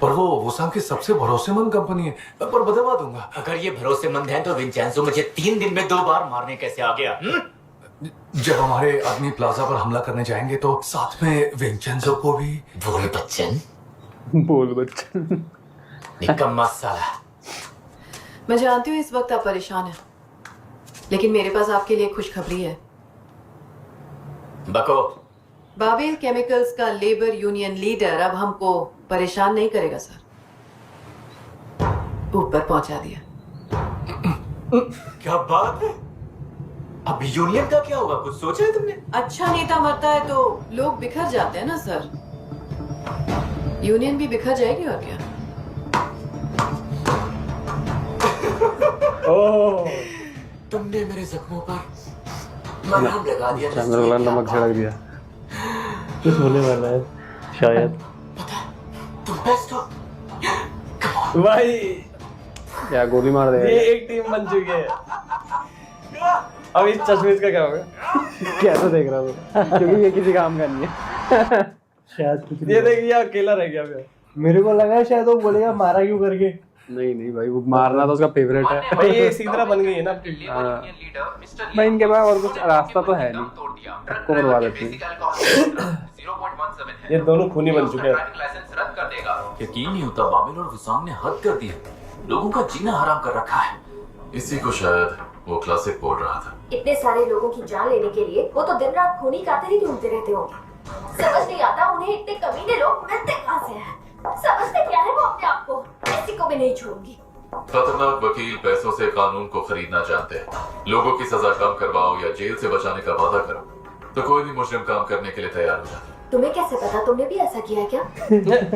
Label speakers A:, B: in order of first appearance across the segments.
A: पर वो संघ की सबसे भरोसेमंद कंपनी है, पर बदलवा दूंगा।
B: अगर ये भरोसेमंद है तो विंचेंजो मुझे 3 दिन में 2 बार मारने कैसे आ गया?
A: जब हमारे आदमी प्लाजा पर हमला करने जाएंगे तो साथ में विंचेंजो को भी।
B: बोल बच्चन,
C: बोल बच्चन।
B: निकम्मा साला।
D: मैं जानती हूँ इस वक्त आप परेशान हैं, लेकिन मेरे पास आपके लिए खुशखबरी है।
B: बको।
D: बाबेल केमिकल्स का लेबर यूनियन लीडर अब हमको परेशान नहीं करेगा सर। ऊपर पहुंचा दिया।
B: क्या बात है? अब यूनियन का क्या होगा, कुछ सोचा है तुमने?
D: अच्छा नेता मरता है तो लोग बिखर जाते हैं ना सर, यूनियन भी बिखर जाएगी और क्या।
C: ओह,
B: तुमने मेरे जख्मों पर मरहम लगा दिया।
C: चंद्रवाला नमक छिड़क दिया। कुछ होने वाला है शायद।
B: पता है, तुम बेस्ट हो।
C: भाई क्या गोली मार देगा। ये एक टीम बन चुकी है। अब इस चश्मिश का क्या होगा? कैसे देख रहा हूँ क्योंकि ये किसी काम का नहीं है।
E: शायद कुछ
C: ये देखिए अकेला रह गया मैं।
E: मेरे को लगा शायद वो बोलेगा मारा क्यों करके।
C: नहीं नहीं भाई, वो मारना तो उसका फेवरेट है भाई। ये इसी तरह बन गई है ना। भाई इनके पास और कुछ रास्ता तो है नहीं, सबको करवा देते हैं। ये दोनों खूनी बन चुके हैं।
B: यकीन नहीं होता, बाबेल और विसांग ने हद कर दी है। लोगों का जीना हराम कर रखा है।
A: इसी को शायद वो क्लासिक बोल रहा था।
F: इतने सारे लोगों की जान लेने के लिए वो तो दिन रात खूनी कातिल ही ढूंढते रहते होंगे। समझ नहीं आता उन्हें इतने कमीने लोग मिलते कहाँ से हैं। समझते क्या है वो अपने आप को? किसी को भी नहीं छोड़ूंगी।
A: खतरनाक वकील पैसों से कानून को खरीदना जानते हैं। लोगों की सजा कम करवाओ या जेल से बचाने का वादा करो तो कोई भी मुजरिम काम करने के लिए तैयार हो जाता है।
F: तुम्हें कैसे पता? तुमने भी ऐसा किया है क्या?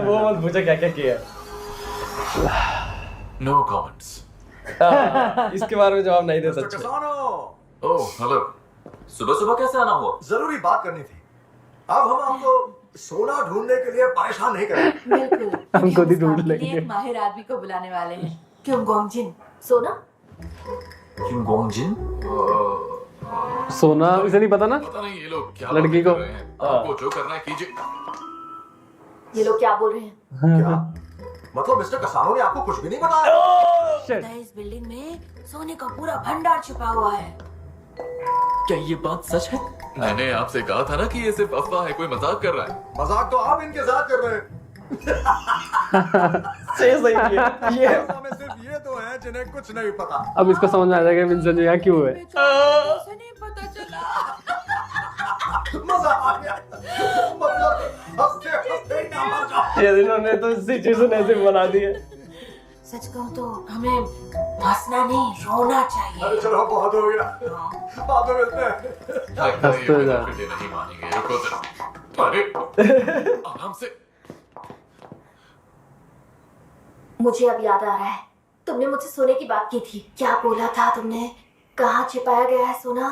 C: वो मत पूछो क्या क्या किया।
A: No comments.
C: इसके बारे में जवाब नहीं दे सकते।
A: Oh hello.
B: सुबह सुबह कैसे आना हुआ?
G: जरूरी बात करनी थी। अब हम आपको सोना ढूंढने के लिए परेशान नहीं करेंगे।
F: बिल्कुल।
C: हम खुद ही ढूंढ
F: हम
C: लेंगे।
F: एक माहिर आदमी को बुलाने वाले हैं। क्यों गोंगजिन? सोना?
B: किम गोंग जिन?
C: सोना इसे नहीं पता ना।
A: पता नहीं ये लोग क्या
C: लड़की
A: बातें
C: को।
A: कर रहे हैं। आपको जो करना है कीजिए।
F: ये लोग क्या बोल रहे हैं?
G: क्या मतलब मिस्टर कसानो ने आपको कुछ भी नहीं बताया?
F: इस बिल्डिंग में सोने का पूरा भंडार छुपा हुआ है।
B: क्या ये बात सच है?
A: मैंने आपसे कहा था ना कि ये सिर्फ अफवाह है, कोई मजाक कर रहा है।
G: मजाक तो आप इनके साथ कर रहे हैं।
C: सही है। ये
G: में सिर्फ ये तो हैं जिन्हें कुछ नहीं पता।
C: अब इसको समझ में आ जाएगा विंसेंट यहाँ क्यों है।
F: उसे नहीं पता चला।
G: मजा आ गया। मतलब हंसते हंसते ही ना मर जाओ।
C: ये इन्होंने तो सिचुएशन ऐसे बना दी है।
F: सच कहूं तो हमें हंसना नहीं रोना चाहिए।
G: अरे चलो बहुत हो गया, बाद में मिलते हैं।
C: हंसते जा।
A: ये नहीं मानेंगे, रुको जरा। अरे आराम से।
F: मुझे अब याद आ रहा है, तुमने मुझसे सोने की बात की थी। क्या बोला था तुमने? कहाँ छिपाया गया है सोना?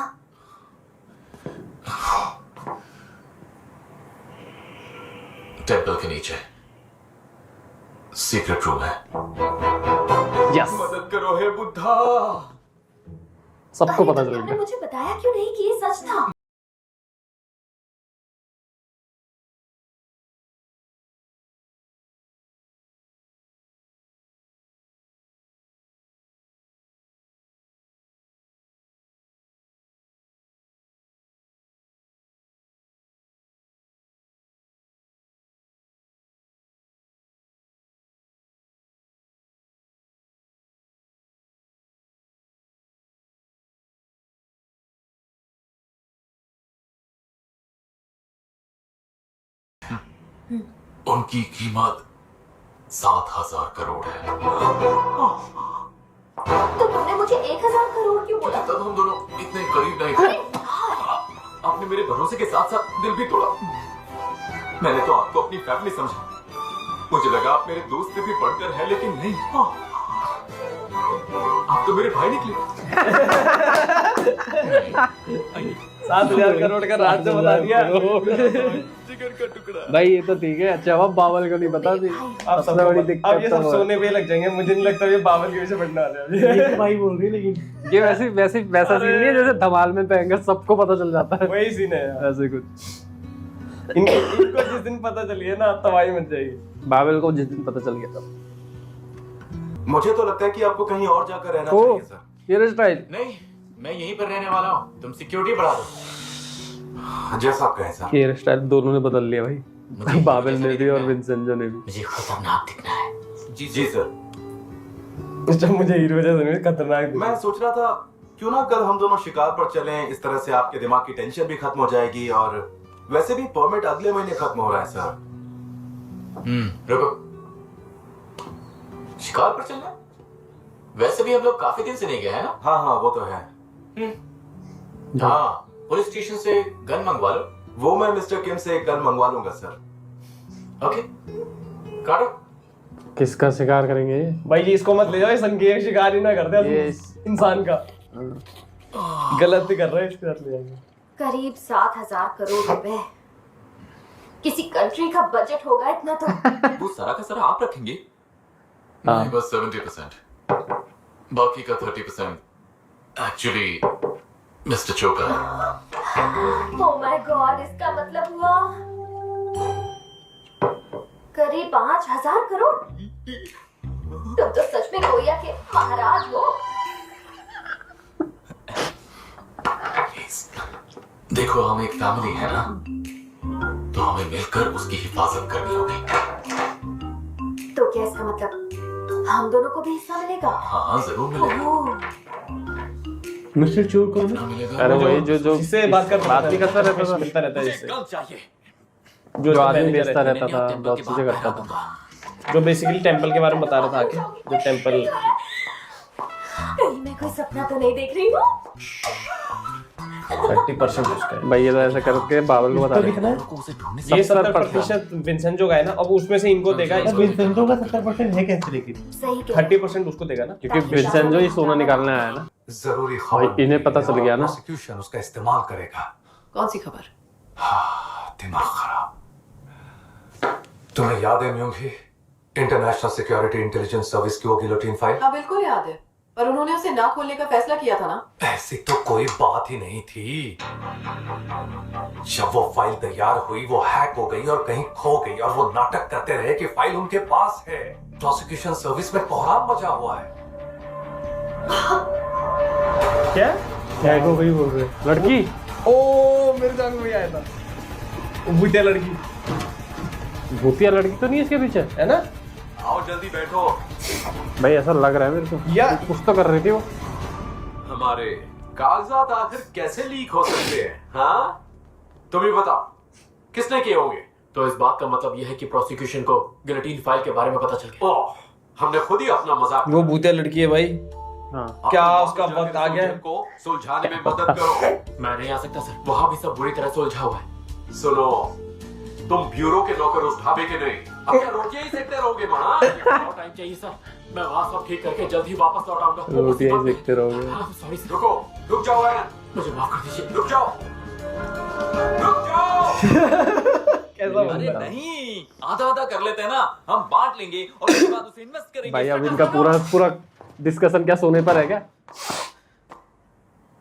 A: टेंपल के नीचे सीक्रेट रूम है।
C: यस,
G: मदद करो हे बुद्धा।
C: सबको पता चल
F: तुमने
C: गया।
F: मुझे बताया क्यों नहीं कि ये सच था?
A: उनकी कीमत 7,000 करोड़ है।
F: तो तुमने मुझे 1000 करोड़ क्यों बोला?
A: तब हम दोनों इतने करीब नहीं थे।
B: आपने मेरे भरोसे के साथ साथ दिल भी तोड़ा। मैंने तो आपको अपनी फैमिली समझा। मुझे लगा आप मेरे दोस्त से भी बढ़कर है, लेकिन नहीं। आप तो मेरे भाई निकले।
C: 7,000 करोड़ का राज तो बता दिया।
A: जिगर का टुकड़ा।
C: भाई ये तो ठीक है। अच्छा अब बावल को नहीं पता थी।
E: अब
C: सबसे बड़ी
E: अब
C: दिक्कत
E: ये
C: तो
E: सब
C: वो है।
E: सोने पे लग जाएंगे। मुझे नहीं लगता ये बाबर की वजह से बढ़ने वाले हैं।
C: ये
E: भाई बोल रही है लेकिन
C: ये वैसा सीन नहीं है जैसे धमाल में कहेंगे सबको पता चल जाता है।
E: वही सीन है यार।
C: ऐसे कुछ
E: इनको जिस दिन पता चली है ना तबाही मच जाएगी।
C: बाबेल को जिस दिन पता चल गया था।
B: मुझे तो लगता है कि आपको कहीं और जाकर रहना
C: ओ,
B: चाहिए सर।
C: ये स्टाइल।
A: नहीं, मैं यहीं पर रहने वाला हूँ। तुम सिक्योरिटी बढ़ा दो।
B: जैसा आप कहें सर।
C: हेयर स्टाइल दोनों ने बदल लिया भाई, बाबेल ने भी और विंसेंजो ने भी।
A: मुझे खतरनाक दिखना है।
B: जी सर।
E: जब मुझे हीरो जैसा नहीं खतरनाक दिखा।
B: मैं सोच रहा था क्यों ना कल हम दोनों शिकार पर चलें, इस तरह से आपके दिमाग की टेंशन भी खत्म हो जाएगी और वैसे भी परमिट अगले महीने खत्म हो रहा है सर।
A: रुको, शिकार पर चलना? वैसे भी हम लोग काफी दिन से नहीं गए हैं ना।
B: हाँ वो तो है।
A: हाँ, पुलिस स्टेशन से गन मंगवा लो।
B: वो मैं मिस्टर किम से एक गन मंगवा लूंगा सर।
A: ओके, काटो।
C: किसका शिकार करेंगे ये?
E: भाई जी इसको मत ले जाओ, ये संघीय शिकार ही ना कर दे
C: ये
E: इंसान का। गलत ही कर रहा है, इसके साथ ले जाएंगे।
F: करीब 7,000 करोड़ रुपए। किसी कंट्री का बजट होगा इतना तो।
B: वो सारा का सारा आप रखेंगे?
A: नहीं, बस 70%। बाकी का 30% एक्चुअली मिस्टर चो का है।
F: ओह माय गॉड, इसका मतलब हुआ करीब 5,000 करोड़। तुम तो सच में गोया के महाराज हो।
A: देखो, हम एक फैमिली है ना, तो हमें मिलकर उसकी हिफाजत करनी होगी।
F: तो क्या इसका मतलब हम दोनों को भी हिस्सा मिलेगा?
A: हाँ, जरूर मिलेगा।
F: ओह,
E: मिस्टर चोर कौन है?
A: ना मिलेगा।
C: अरे वही जो
E: जिससे बात करता
C: रहता था,
E: मिलता रहता है इससे।
A: चाहिए।
C: जो आदमी बेचता रहता था, बहुत चीजें करता था।
E: जो बेसिकली टेंपल के बारे में बता रहा था आके, जो टेंपल।
F: कहीं मैं कोई सपना तो नहीं देख रही हूँ?
E: 30% उसका है।
C: भाई ये तो ऐसा करके बाबेल को बता रहे हैं।
E: ये 70% विंसेंजो का है ना, अब उसमें से इनको देगा।
G: विंसेंजो का 70% है कैसे लेकिन?
F: सही कह
E: 30% उसको देगा ना,
C: क्योंकि विंसेंजो ही सोना निकालने आया है ना।
G: जरूरी
C: भाई
G: खबर
C: इन्हें पता चल गया ना।
G: प्रोसिक्यूशन उसका इस्तेमाल करेगा।
D: कौन सी खबर?
G: दिमाग खराब। तुम्हें याद है म्यूंगी, इंटरनेशनल सिक्योरिटी इंटेलिजेंस सर्विस की वो गिलोटिन फाइल?
D: हाँ बिल्कुल याद है, पर उन्होंने उसे ना खोलने का फैसला किया था ना।
G: ऐसी तो कोई बात ही नहीं थी। जब वो फाइल तैयार हुई, वो हैक हो गई और कहीं खो गई और वो नाटक करते रहे कि फाइल उनके पास है। प्रोसिक्यूशन सर्विस में कोहराम मचा हुआ है।
E: क्या
C: हैक हो गई बोल रहे लड़की।
E: ओ मेरे दिमाग में आया था, वो भूतिया लड़की
C: भूतिया लड़की तो नहीं है इसके पीछे,
E: है ना?
B: आओ जल्दी बैठो।
C: भाई ऐसा लग रहा है मेरे को
E: या
C: कुछ तो कर रही थी वो।
B: हमारे कागजात आखिर कैसे लीक हो सकते हैं? हाँ, तुम ही बताओ, किसने किए होंगे?
A: तो इस बात का मतलब यह है कि प्रोसिक्यूशन को गिलोटिन फाइल के बारे में पता चल गया।
B: ओह, हमने खुद ही अपना मजाक।
E: वो भूतिया लड़की है भाई।
C: हाँ
E: क्या
B: अपने
E: उसका
B: मौके
E: वक्त
B: जाकर
E: आ गया है?
B: सुलझन को सुलझाने में मदद करो।
A: मैं नहीं आ सकता सर, वहाँ भी सब बुरी तरह से उलझा हुआ है।
B: सुनो, तुम ब्यूरो के नौकर उस ढाबे के नहीं। अब क्या रोटियां ही सेकते रहोगे वहाँ?
A: और टाइम चाहिए सर, मैं वहाँ सब ठीक करके जल्द ही वापस लौट आऊंगा।
C: रोटियां ही देखते रहोगे।
A: सॉरी सर,
B: रुक जाओ एलन,
A: मुझे माफ कर दीजिए।
B: रुक जाओ।
E: कैसा
H: अरे
E: बंदा?
H: नहीं, आधा आधा कर लेते हैं ना, हम बांट लेंगे और उसके बाद उसे इन्वेस्ट करेंगे।
C: भाई अब इनका पूरा डिस्कशन क्या सोने पर है क्या?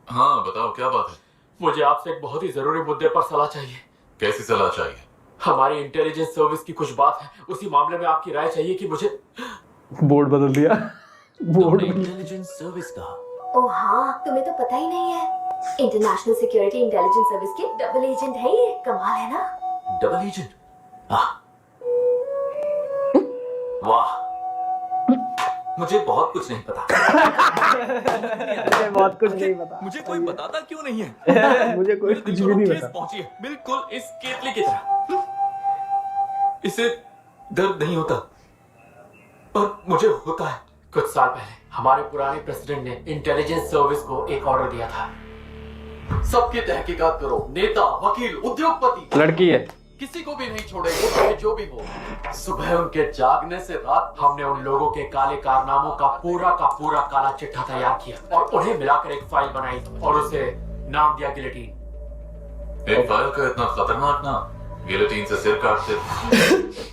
A: हाँ बताओ, क्या बात है?
H: मुझे आपसे एक बहुत ही जरूरी मुद्दे पर सलाह चाहिए।
A: कैसी सलाह चाहिए?
H: हमारी इंटेलिजेंस सर्विस की कुछ बात है, उसी मामले में आपकी राय चाहिए कि मुझे।
C: बोर्ड बदल दिया। बोर्ड
H: इंटेलिजेंस सर्विस का
F: ओह हाँ, तुम्हें तो पता ही नहीं है। इंटरनेशनल सिक्योरिटी इंटेलिजेंस सर्विस के डबल एजेंट है ये। कमाल है ना?
H: Double agent? वाह, मुझे बहुत कुछ नहीं पता।
C: मुझे बहुत कुछ नहीं पता।
H: मुझे कोई बताता क्यों नहीं है?
C: मुझे कोई
H: मेरे
C: कुछ
H: दिल
C: भी
H: को
C: नहीं
H: ठेस
C: पता।
H: पहुंची है, बिल्कुल इस केतली की तरह। इसे दर्द नहीं होता, पर मुझे होता है।
A: कुछ साल पहले हमारे पुराने प्रेसिडेंट ने इंटेलिजेंस सर्विस को एक ऑर्डर दिया था, सबकी तहकीकात करो, नेता, वकील, उद्योगपति,
C: लड़की है।
A: किसी को भी नहीं छोड़ेंगे, चाहे जो भी हो। सुबह उनके जागने से रात हमने उन लोगों के काले कारनामों का पूरा काला चिट्ठा तैयार किया और उन्हें मिलाकर एक फाइल बनाई और उसे नाम दिया गिलोटिन। एक फाइल का इतना खतरनाक नाम, गिलोटिन से सिर काटते थे।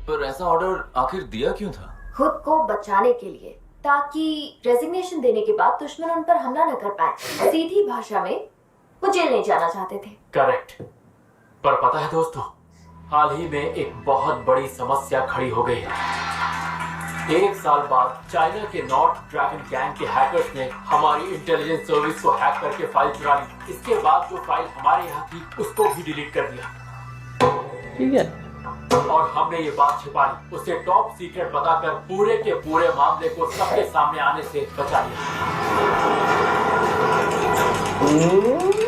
H: पर ऐसा ऑर्डर आखिर दिया क्यों था?
F: खुद को बचाने के लिए, ताकि रेजिग्नेशन देने के बाद दुश्मन उन पर हमला न कर पाए। सीधी भाषा में वो जेल नहीं जाना चाहते थे।
A: करेक्ट। पर पता है दोस्तों, हाल ही में एक बहुत बड़ी समस्या खड़ी हो गई है। 1 साल बाद चाइना के नॉर्थ ड्रैगन गैंग के हैकर्स ने हमारी इंटेलिजेंस सर्विस को हैक करके फाइल चुरा ली। इसके बाद जो फाइल हमारे यहाँ थी उसको भी डिलीट कर दिया।
C: ठीक है।
A: और हमने ये बात छिपा ली, उसे टॉप सीक्रेट बताकर पूरे के पूरे मामले को सबके सामने आने से बचा लिया।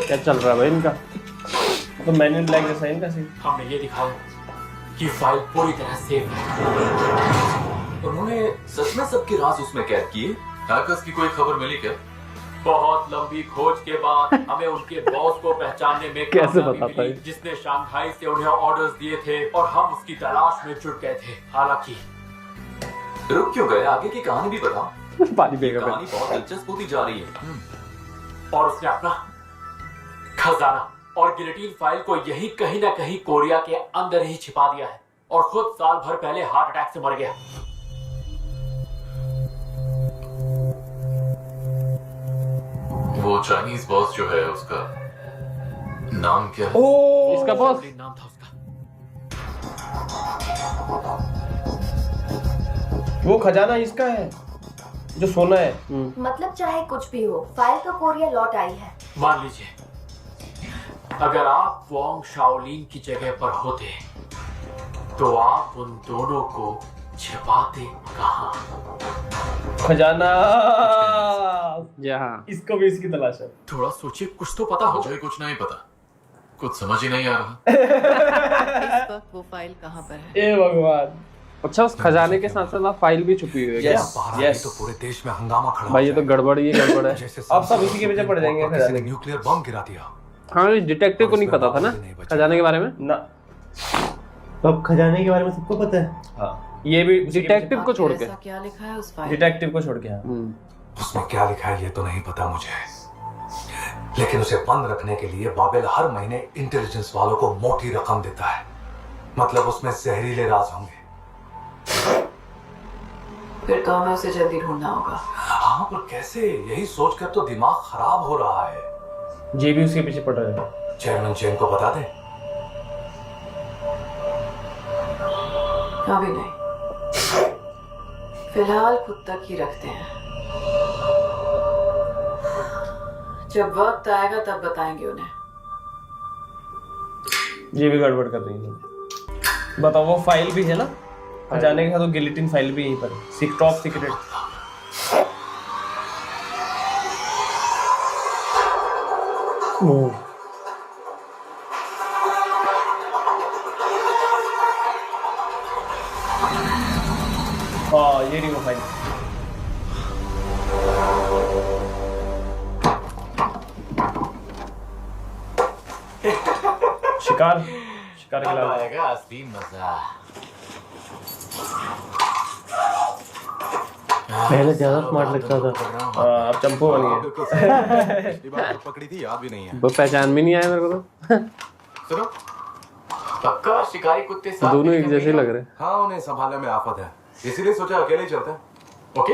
C: क्या चल रहा है भाई इनका? तो मैंने ब्लैक जैसा इनका सीन।
A: हमने ये दिखाया कि फाइल पूरी तरह सेफ है।
B: उन्होंने सच में सबके राज उसमें कैद किए? हैकर्स की कोई खबर मिली क्या?
A: बहुत लंबी खोज के बाद हमें उनके बॉस को पहचानने में
C: कैसे
A: कामयाबी
C: बताता
A: मिली,
C: है?
A: जिसने शंघाई से उन्हें ऑर्डर्स दिए थे और हम उसकी तलाश में जुट गए थे। हालांकि
B: रुक क्यों गए? आगे की कहानी भी बताओ।
C: पानी पिएगा
B: कहानी बहुत दिलचस्प होती जा रही है।
A: और उसने अपना खजाना और गिलेटिन फाइल को यहीं कहीं ना कहीं कोरिया के अंदर ही छिपा दिया है और खुद साल भर पहले हार्ट अटैक से मर गया।
B: वो चाइनीज बॉस जो है उसका नाम क्या है?
C: इसका बॉस
A: नाम था उसका।
E: वो खजाना इसका है जो सोना है।
F: मतलब चाहे कुछ भी हो, फाइल तो कोरिया लौट आई है।
A: मान लीजिए अगर आप वोंग शाओलिन की जगह पर होते तो आप उन दोनों को छिपाते कहाँ?
E: खजाना
C: जहाँ
E: इसको भी इसकी तलाश है।
A: थोड़ा सोचिए, कुछ तो पता हो।
B: मुझे कुछ नहीं पता, कुछ समझ ही नहीं आ रहा।
D: इस वक्त वो फाइल कहाँ पर है?
E: ए भगवान।
C: अच्छा, उस खजाने के साथ साथ फाइल भी छुपी हुई है क्या?
G: बाहर आई तो पूरे देश में हंगामा खड़ा
C: भाई ये तो गड़बड़ ही गड़बड़ है।
G: जैसे
E: अब सब इसी के पीछे पड़ जाएंगे
G: किसी
E: खजाने
G: ने
E: के।
G: न्यूक्लियर बम गिरा दिया।
C: हाँ, इस डिटेक्टिव को नहीं पता था ना खजाने के बारे में।
E: ना
I: तो अब खजाने के बारे में सबको पता है।
E: हाँ, ये भी
C: डिटेक्टिव को छोड़ के।
D: ऐसा क्या लिखा है उस फाइल?
E: डिटेक्टिव को छोड़ के। हाँ।
G: उसमें क्या लिखा है ये तो नहीं पता मुझे, लेकिन उसे बंद रखने के लिए बाबेल हर महीने इंटेलिजेंस वालों को मोटी रकम देता है। मतलब उसमें जहरीले राज होंगे।
D: फिर तो हमें उसे जल्दी ढूंढना होगा।
G: हाँ, पर कैसे? यही सोचकर तो दिमाग खराब हो रहा है।
E: ये भी उसके पीछे पड़ रहा है।
G: चेयरमैन चेन को बता दे।
D: अभी नहीं, फिलहाल खुद तक ही रखते हैं। जब वक्त आएगा तब बताएंगे उन्हें।
E: ये भी गड़बड़ कर रही है। बताओ, वो फाइल भी है ना खजाने के साथ, वो गिलिटिन फाइल भी यहीं पर है। Top secret. हाँ, ये रही वो फाइल। शिकार शिकार के अलावा
A: आएगा असली मजा।
I: पहले ज्यादा स्मार्ट लगता था।
E: अब चंपू बन गए।
B: पिछली बार जो पकड़ी थी याद भी नहीं है।
C: वो पहचान भी नहीं आया मेरे को तो।
A: सुनो, पक्का शिकारी कुत्ते साथ
C: दोनों एक जैसे लग रहे।
B: हाँ, उन्हें संभालने में आफत है, इसीलिए सोचा अकेले ही चलते हैं।
A: ओके।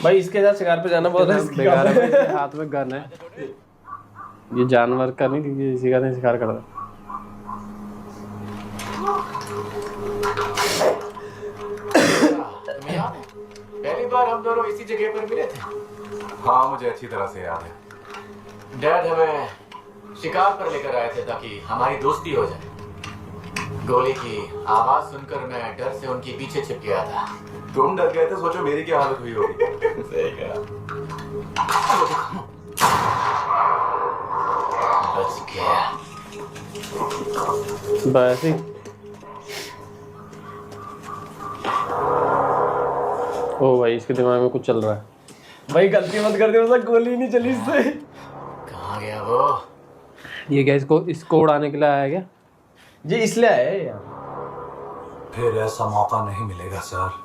E: भाई इसके साथ शिकार पे जाना बहुत रिस्की काम है।
C: इसके हाथ में गन है। ये जानवर का नहीं, क्योंकि इसी का नहीं शिकार कर रहा।
A: तुम्हें याद है पहली बार हम दोनों इसी जगह पर मिले थे?
B: हाँ, मुझे अच्छी तरह से याद है।
A: डैड हमें शिकार पर लेकर आए थे ताकि हमारी दोस्ती हो जाए। गोली की आवाज सुनकर मैं डर से उनके पीछे छिप गया था।
B: तुम डर गए थे, सोचो मेरी क्या हालत हुई होगी।
A: सही कहा। बच गया।
C: बस ही। ओ भाई, इसके दिमाग में कुछ चल रहा है।
E: भाई गलती मत कर दे, गोली नहीं चली इससे।
A: कहाँ गया वो?
C: ये क्या इसको उड़ाने के लिए आया क्या?
E: ये इसलिए है यार।
G: फिर ऐसा मौका नहीं मिलेगा सर।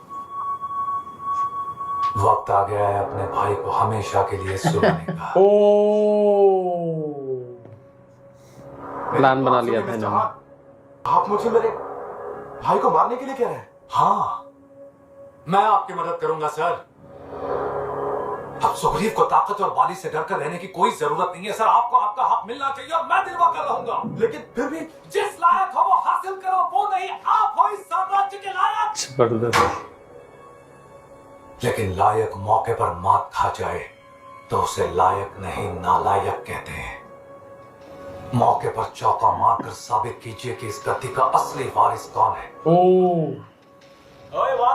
G: वक्त आ गया है अपने भाई को हमेशा के लिए सुनाने का।
E: ओ,
C: प्लान बना लिया था इन्होंने।
B: आप मुझे मेरे भाई को मारने के लिए कह रहे हैं?
G: हाँ,
A: मैं आपकी मदद करूंगा सर।
G: अब सुग्रीव को ताकत और बाली से डरकर रहने की कोई जरूरत नहीं है सर। आपको आपका हक मिलना चाहिए और मैं दिलवा कर रहूंगा। लेकिन फिर भी जिस लायक हो वो हासिल करो, वो नहीं आप हो इस साम्राज्य के लायक।
C: जबरदस्त।
G: लेकिन लायक मौके पर मात खा जाए तो उसे लायक नहीं नालायक कहते हैं। मौके पर चौका मारकर साबित कीजिए कि इस गद्दी का असली वारिस कौन है।
B: ओए वाह,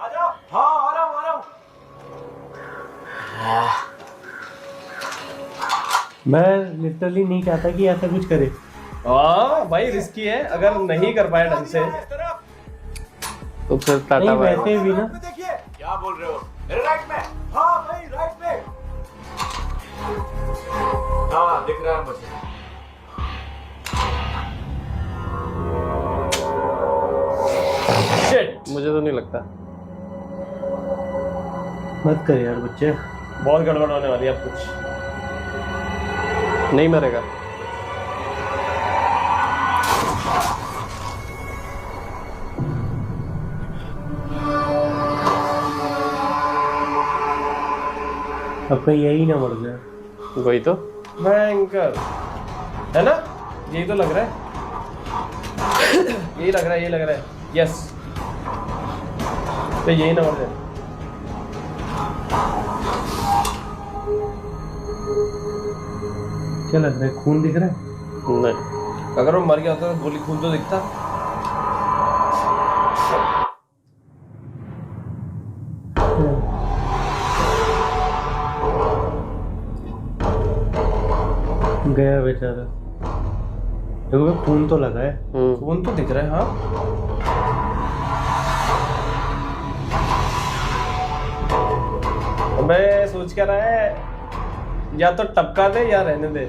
B: आजा। हाँ आ रहा हूँ।
I: मैं लिटरली नहीं चाहता कि ऐसा कुछ करे।
E: हाँ भाई रिस्की है, अगर नहीं कर पाए ढंग से
C: तो फिर टाटा
I: नहीं
C: बाय।
I: वैसे भी ना,
B: देखिए क्या बोल रहे हो, मेरे राइट में। हाँ भाई राइट में। हाँ दिख रहा है मुझे।
E: शिट,
C: मुझे तो नहीं लगता।
I: मत कर यार बच्चे।
E: बहुत गड़बड़ होने वाली है अब कुछ।
C: नहीं मरेगा।
I: अब कहीं यही ना मर जाए।
C: वही तो।
E: भयंकर है ना, यही तो लग रहा है। यही लग रहा है, यही लग रहा है। यस, तो यही ना मर जाए।
I: क्या लग रहा है, खून दिख रहा है?
C: नहीं,
E: अगर वो मर गया होता तो गोली खून तो दिखता।
I: गया बेचारा। देखो खून तो लगा है।
E: खून तो दिख रहा है। हाँ मैं सोच क्या रहा है, या तो टपका दे या रहने दे।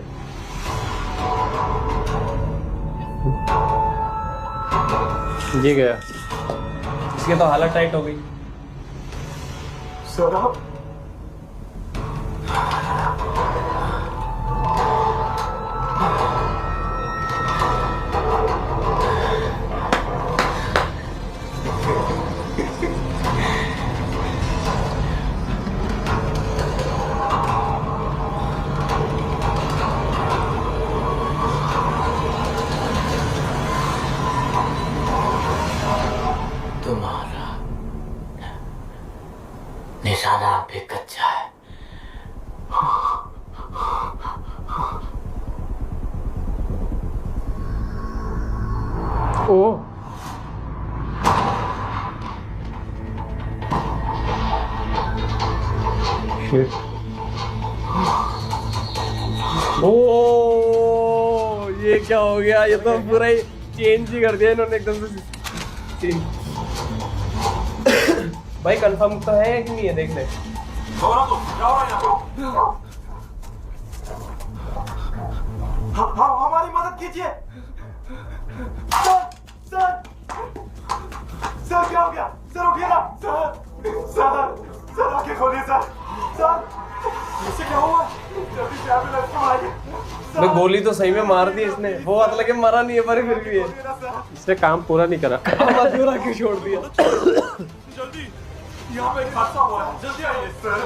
C: ये गया।
E: इसकी तो हालत टाइट हो गई।
B: सर आप
A: तुम्हारा निशाना भी कच्चा है।
C: Oh
I: shit.
E: ओ ये क्या हो गया, ये तो पूरा ही चेंज ही कर दिया इन्होंने एकदम से सीन। भाई कंफर्म तो है कि नहीं है, देख ले।
B: हमारी मदद कीजिए सर। सर सर क्या हो गया? सर उठिए ना। सर आंखें खोलिए सर इससे क्या हुआ? जल्दी से एम्बुलेंस को बुलाइए।
E: तो गोली तो सही में मार दी इसने, वो हाथ लगे मरा नहीं है पर फिर भी है।
C: इसने काम पूरा नहीं करा।
E: अधूरा क्यों छोड़ दिया?
B: जल्दी, यहाँ पे एक हादसा हुआ है, जल्दी आइए। सर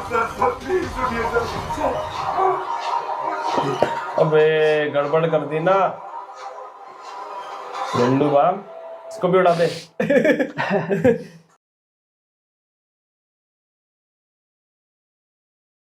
B: प्लीज उठिए सर।
E: अबे गड़बड़ कर दी ना गुंडू बाम, इसको भी उड़ा दे।